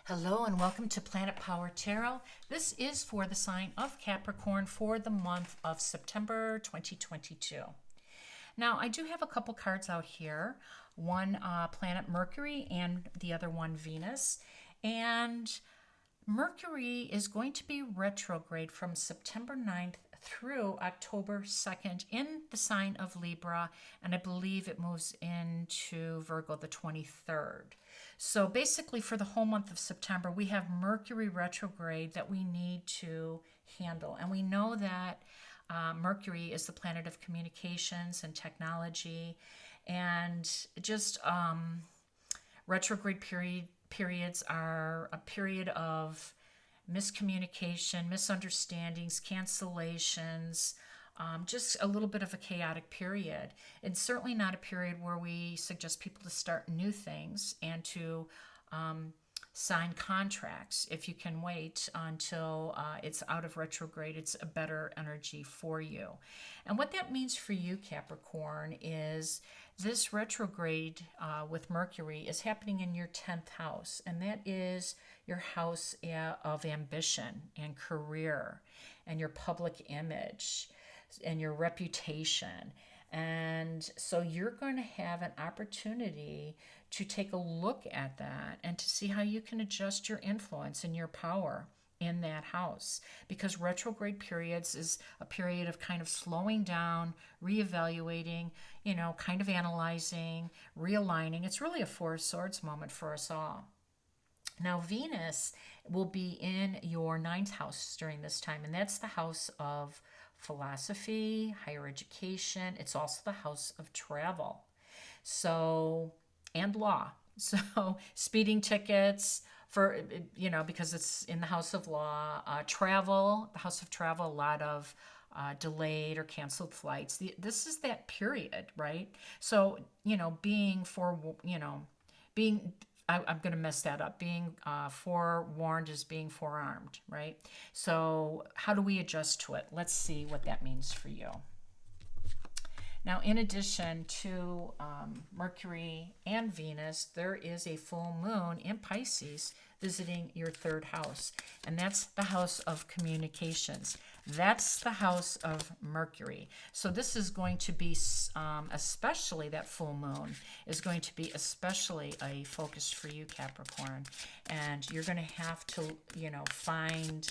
Hello and welcome to Planet Power Tarot. This is for the sign of Capricorn for the month of September 2022. Now, I do have a couple cards out here, one planet Mercury and the other one Venus. And Mercury is going to be retrograde from September 9th through October 2nd in the sign of Libra, and I believe it moves into Virgo the 23rd. So basically for the whole month of September, we have Mercury retrograde that we need to handle. And we know that Mercury is the planet of communications and technology, and just retrograde periods are a period of miscommunication, misunderstandings, cancellations, just a little bit of a chaotic period. It's certainly not a period where we suggest people to start new things and to sign contracts. If you can wait until it's out of retrograde, it's a better energy for you. And what that means for you, Capricorn, is this retrograde with Mercury is happening in your 10th house, and that is your house of ambition and career and your public image and your reputation. And so you're going to have an opportunity to take a look at that and to see how you can adjust your influence and your power in that house, because retrograde periods is a period of kind of slowing down, reevaluating, kind of analyzing, realigning. It's really a Four of Swords moment for us all. Now, Venus will be in your 9th house during this time, and that's the house of philosophy, higher education. It's also the house of travel, and law. So speeding tickets for, because it's in the house of law, travel, the house of travel, a lot of delayed or canceled flights. This is that period, right? So, I'm going to mess that up. Being forewarned is being forearmed, right? So how do we adjust to it? Let's see what that means for you. Now, in addition to Mercury and Venus, there is a full moon in Pisces visiting your 3rd house, and that's the house of communications. That's the house of Mercury. So this is going to be, especially that full moon is going to be especially a focus for you, Capricorn. And you're going to have to, find,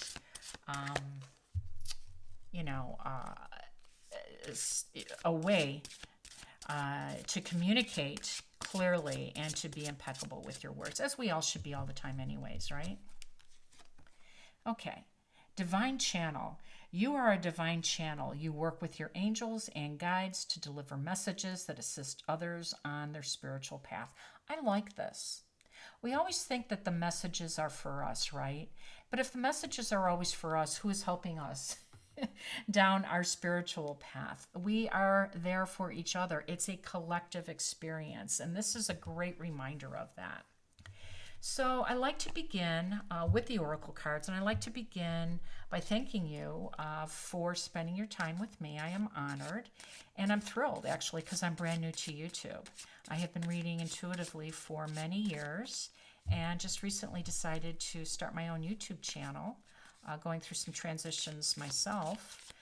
a way to communicate clearly and to be impeccable with your words, as we all should be all the time anyways, right? Okay. Divine channel. You are a divine channel. You work with your angels and guides to deliver messages that assist others on their spiritual path. I like this. We always think that the messages are for us, right? But if the messages are always for us, who is helping us down our spiritual path? We are there for each other. It's a collective experience, and this is a great reminder of that. So I like to begin with the Oracle cards, and I like to begin by thanking you for spending your time with me. I am honored, and I'm thrilled, actually, because I'm brand new to YouTube. I have been reading intuitively for many years, and just recently decided to start my own YouTube channel, going through some transitions myself.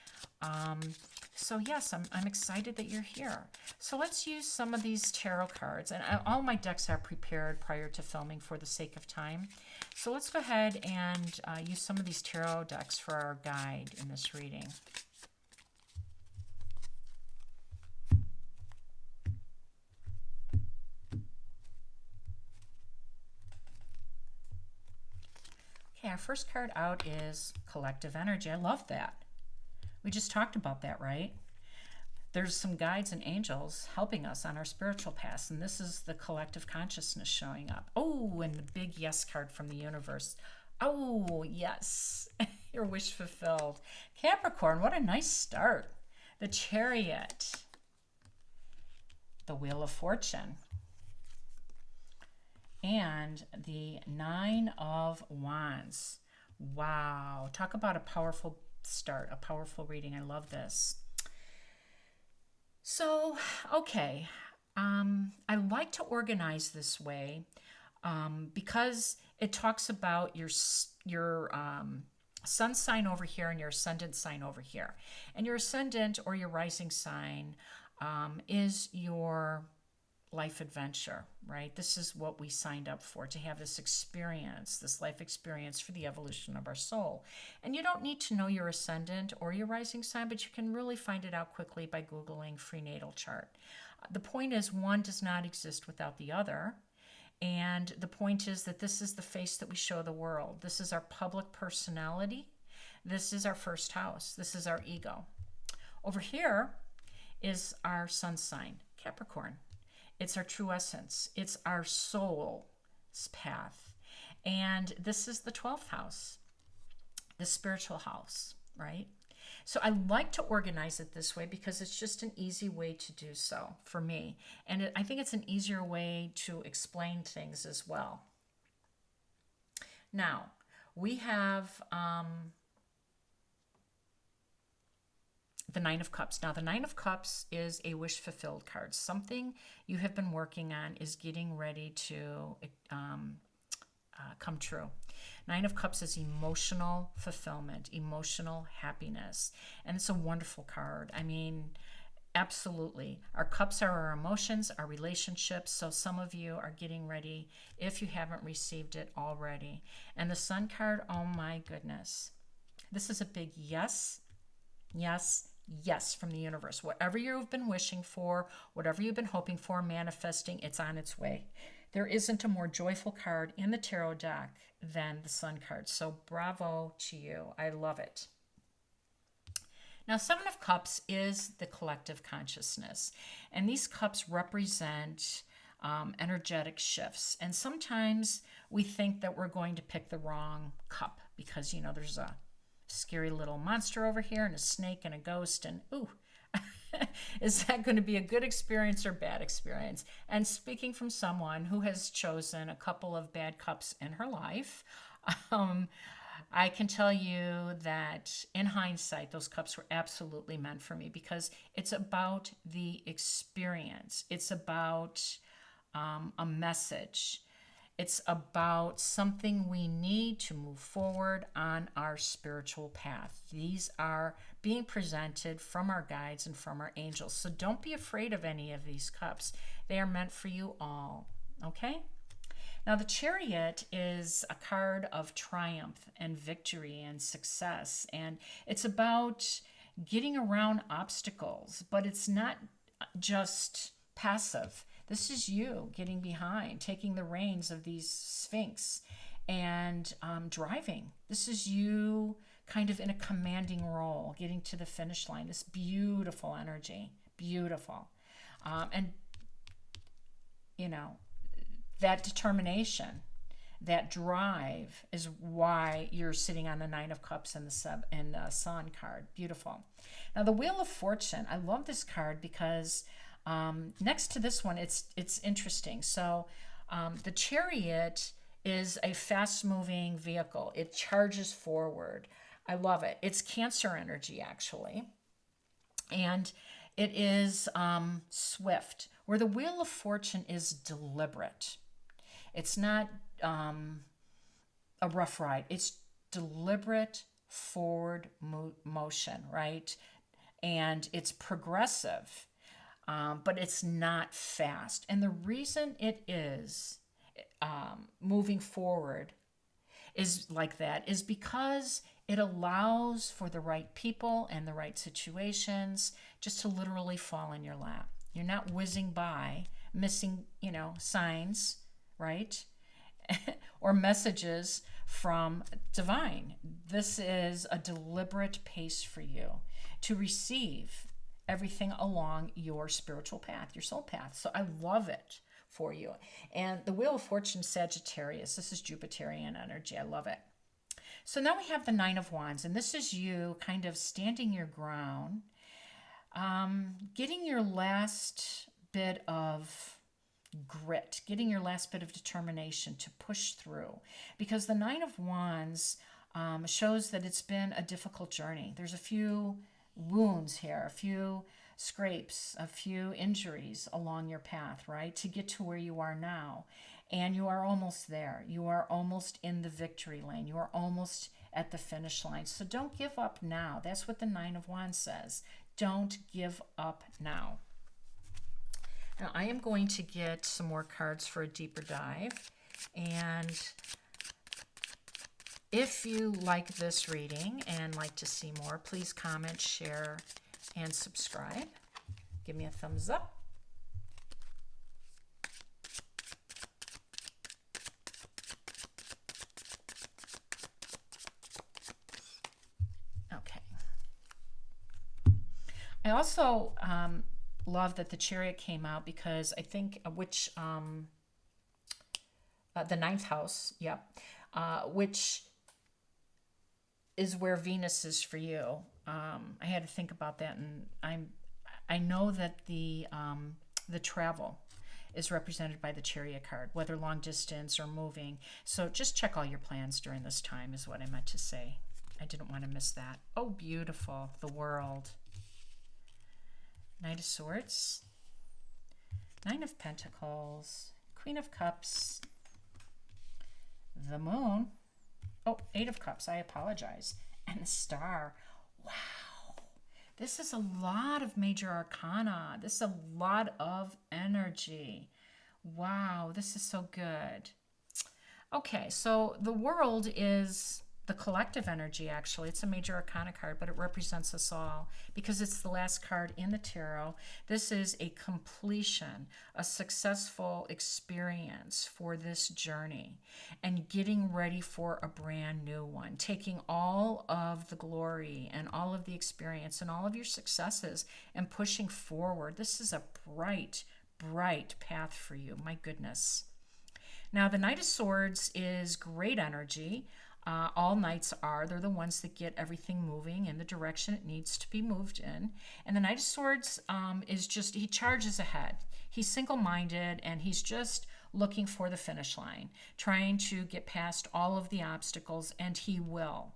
So yes, I'm excited that you're here. So let's use some of these tarot cards. And all my decks are prepared prior to filming for the sake of time. So let's go ahead and use some of these tarot decks for our guide in this reading. Okay, our first card out is Collective Energy. I love that. We just talked about that, right? There's some guides and angels helping us on our spiritual path, and this is the collective consciousness showing up. Oh, and the big yes card from the universe. Oh, yes, your wish fulfilled. Capricorn, what a nice start. The Chariot, the Wheel of Fortune, and the 9 of Wands. Wow, talk about a powerful start, a powerful reading. I love this. So, okay, I like to organize this way because it talks about your sun sign over here and your ascendant sign over here. And your ascendant or your rising sign is your life adventure, right? This is what we signed up for, to have this experience, this life experience for the evolution of our soul. And you don't need to know your ascendant or your rising sign, but you can really find it out quickly by Googling free natal chart. The point is, one does not exist without the other. And the point is that this is the face that we show the world. This is our public personality. This is our first house. This is our ego. Over here is our sun sign, Capricorn. It's our true essence. It's our soul's path. And this is the 12th house, the spiritual house, right? So I like to organize it this way because it's just an easy way to do so for me. And I think it's an easier way to explain things as well. Now, we have the Nine of Cups. Now, the Nine of Cups is a wish fulfilled card. Something you have been working on is getting ready to come true. Nine of Cups is emotional fulfillment, emotional happiness. And it's a wonderful card. I mean, absolutely. Our cups are our emotions, our relationships. So some of you are getting ready if you haven't received it already. And the Sun card, oh my goodness. This is a big yes, yes, yes from the universe. Whatever you've been wishing for, whatever you've been hoping for, manifesting, it's on its way. There isn't a more joyful card in the tarot deck than the Sun card. So bravo to you. I love it. Now, Seven of Cups is the collective consciousness. And these cups represent energetic shifts. And sometimes we think that we're going to pick the wrong cup because, you know, there's a scary little monster over here and a snake and a ghost and ooh, is that going to be a good experience or bad experience? And speaking from someone who has chosen a couple of bad cups in her life, I can tell you that in hindsight, those cups were absolutely meant for me because it's about the experience. It's about a message. It's about something we need to move forward on our spiritual path. These are being presented from our guides and from our angels. So don't be afraid of any of these cups. They are meant for you all, okay? Now, the Chariot is a card of triumph and victory and success. And it's about getting around obstacles, but it's not just passive. This is you getting behind, taking the reins of these Sphinx and driving. This is you kind of in a commanding role, getting to the finish line. This beautiful energy, beautiful. And, you know, that determination, that drive is why you're sitting on the Nine of Cups and the Sun card. Beautiful. Now, the Wheel of Fortune, I love this card because next to this one, it's interesting. So the Chariot is a fast-moving vehicle. It charges forward. I love it. It's Cancer energy, actually. And it is swift, where the Wheel of Fortune is deliberate. It's not a rough ride. It's deliberate forward motion, right? And it's progressive. But it's not fast. And the reason it is moving forward is like that is because it allows for the right people and the right situations just to literally fall in your lap. You're not whizzing by, missing, you know, signs, right? Or messages from divine. This is a deliberate pace for you to receive everything along your spiritual path, your soul path. So I love it for you. And the Wheel of Fortune, Sagittarius, this is Jupiterian energy. I love it. So now we have the Nine of Wands, and this is you kind of standing your ground, getting your last bit of grit, getting your last bit of determination to push through. Because the Nine of Wands shows that it's been a difficult journey. There's a few wounds here, a few scrapes, a few injuries along your path, right, to get to where you are now. And you are almost there. You are almost in the victory lane. You are almost at the finish line. So don't give up now. That's what the Nine of Wands says. Don't give up now. Now I am going to get some more cards for a deeper dive. And if you like this reading and like to see more, please comment, share, and subscribe. Give me a thumbs up. Okay. I also love that the Chariot came out because I think the ninth house, yep, which is where Venus is for you. I had to think about that, and I know that the travel is represented by the Chariot card, whether long distance or moving. So just check all your plans during this time is what I meant to say. I didn't want to miss that. Oh, beautiful, the World. Knight of Swords, Nine of Pentacles, Queen of Cups, the Moon. Oh, Eight of Cups, I apologize. And the Star. Wow. This is a lot of major arcana. This is a lot of energy. Wow, this is so good. Okay, so the World is the collective energy, actually. It's a major arcana card, but it represents us all because it's the last card in the tarot. This is a completion, a successful experience for this journey and getting ready for a brand new one, taking all of the glory and all of the experience and all of your successes and pushing forward. This is a bright, bright path for you. My goodness. Now, the Knight of Swords is great energy. All knights are. They're the ones that get everything moving in the direction it needs to be moved in. And the Knight of Swords is just, he charges ahead. He's single-minded, and he's just looking for the finish line, trying to get past all of the obstacles, and he will.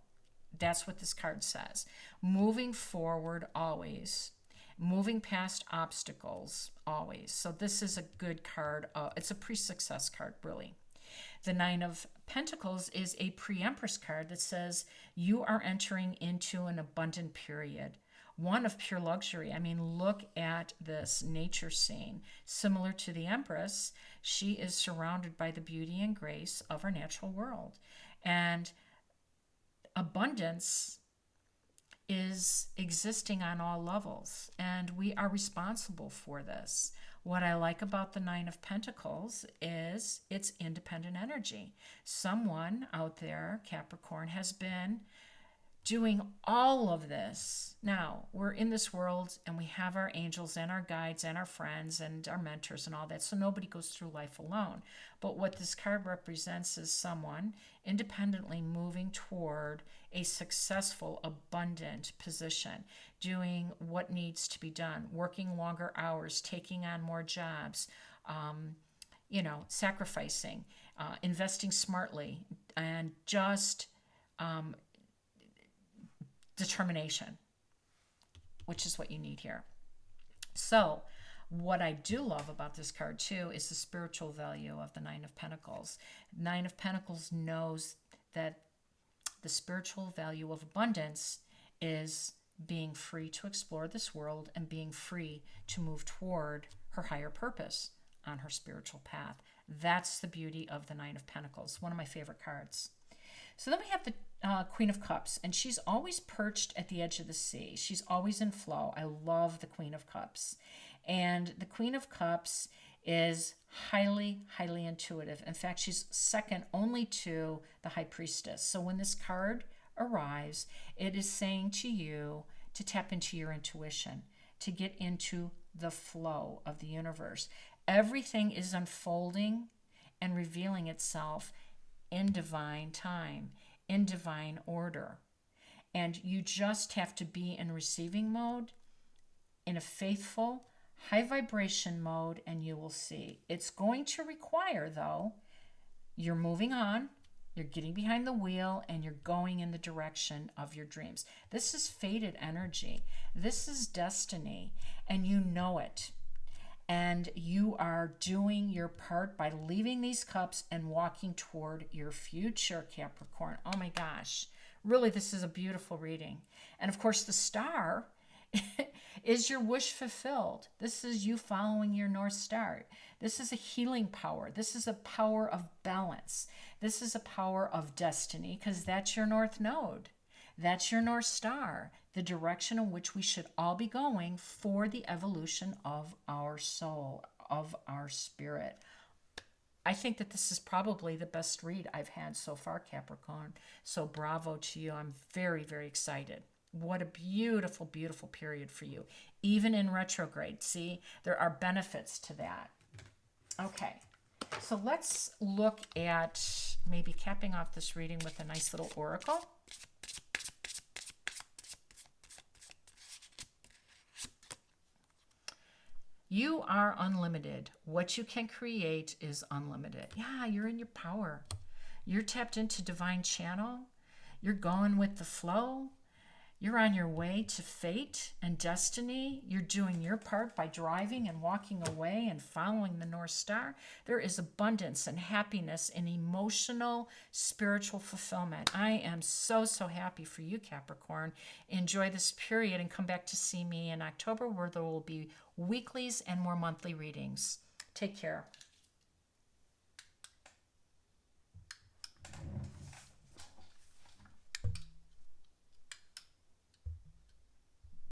That's what this card says. Moving forward always. Moving past obstacles always. So this is a good card. It's a pre-success card, really. The Nine of Pentacles is a pre-Empress card that says you are entering into an abundant period, one of pure luxury. I mean, look at this nature scene. Similar to the Empress, she is surrounded by the beauty and grace of our natural world. And abundance is existing on all levels, and we are responsible for this. What I like about the Nine of Pentacles is its independent energy. Someone out there, Capricorn, has been doing all of this. Now, we're in this world and we have our angels and our guides and our friends and our mentors and all that, so nobody goes through life alone. But what this card represents is someone independently moving toward a successful, abundant position, doing what needs to be done, working longer hours, taking on more jobs, sacrificing, investing smartly, and just determination, which is what you need here. So what I do love about this card too is the spiritual value of the Nine of Pentacles. Nine of Pentacles knows that the spiritual value of abundance is being free to explore this world and being free to move toward her higher purpose on her spiritual path. That's the beauty of the Nine of Pentacles, one of my favorite cards. So then we have the Queen of Cups, and she's always perched at the edge of the sea. She's always in flow. I love the Queen of Cups. And the Queen of Cups is highly, highly intuitive. In fact, she's second only to the High Priestess. So when this card arrives, it is saying to you to tap into your intuition, to get into the flow of the universe. Everything is unfolding and revealing itself in divine time, in divine order. And you just have to be in receiving mode, in a faithful, high vibration mode, and you will see. It's going to require, though, you're moving on, you're getting behind the wheel, and you're going in the direction of your dreams. This is fated energy. This is destiny, and you know it. And you are doing your part by leaving these cups and walking toward your future, Capricorn. Oh my gosh. Really, this is a beautiful reading. And of course, the star is your wish fulfilled. This is you following your North Star. This is a healing power. This is a power of balance. This is a power of destiny because that's your North Node. That's your North Star, the direction in which we should all be going for the evolution of our soul, of our spirit. I think that this is probably the best read I've had so far, Capricorn. So bravo to you. I'm very, very excited. What a beautiful, beautiful period for you. Even in retrograde, see, there are benefits to that. Okay, so let's look at maybe capping off this reading with a nice little oracle. You are unlimited. What you can create is unlimited. Yeah, you're in your power. You're tapped into divine channel. You're going with the flow. You're on your way to fate and destiny. You're doing your part by driving and walking away and following the North Star. There is abundance and happiness and emotional, spiritual fulfillment. I am so, so happy for you, Capricorn. Enjoy this period and come back to see me in October where there will be weeklies and more monthly readings. Take care.